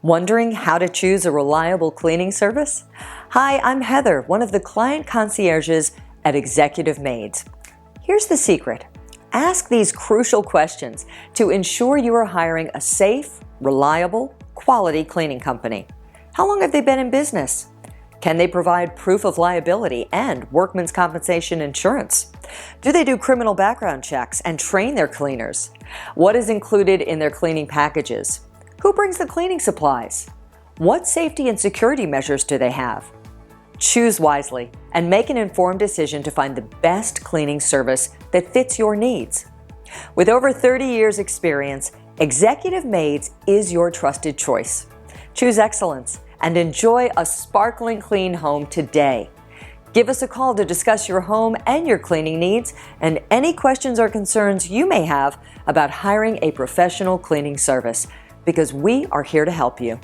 Wondering how to choose a reliable cleaning service? Hi, I'm Heather, one of the client concierges at Executive Maids. Here's the secret. Ask these crucial questions to ensure you are hiring a safe, reliable, quality cleaning company. How long have they been in business? Can they provide proof of liability and workman's compensation insurance? Do they do criminal background checks and train their cleaners? What is included in their cleaning packages? Who brings the cleaning supplies? What safety and security measures do they have? Choose wisely and make an informed decision to find the best cleaning service that fits your needs. With over 30 years experience, Executive Maids is your trusted choice. Choose excellence and enjoy a sparkling clean home today. Give us a call to discuss your home and your cleaning needs and any questions or concerns you may have about hiring a professional cleaning service, because we are here to help you.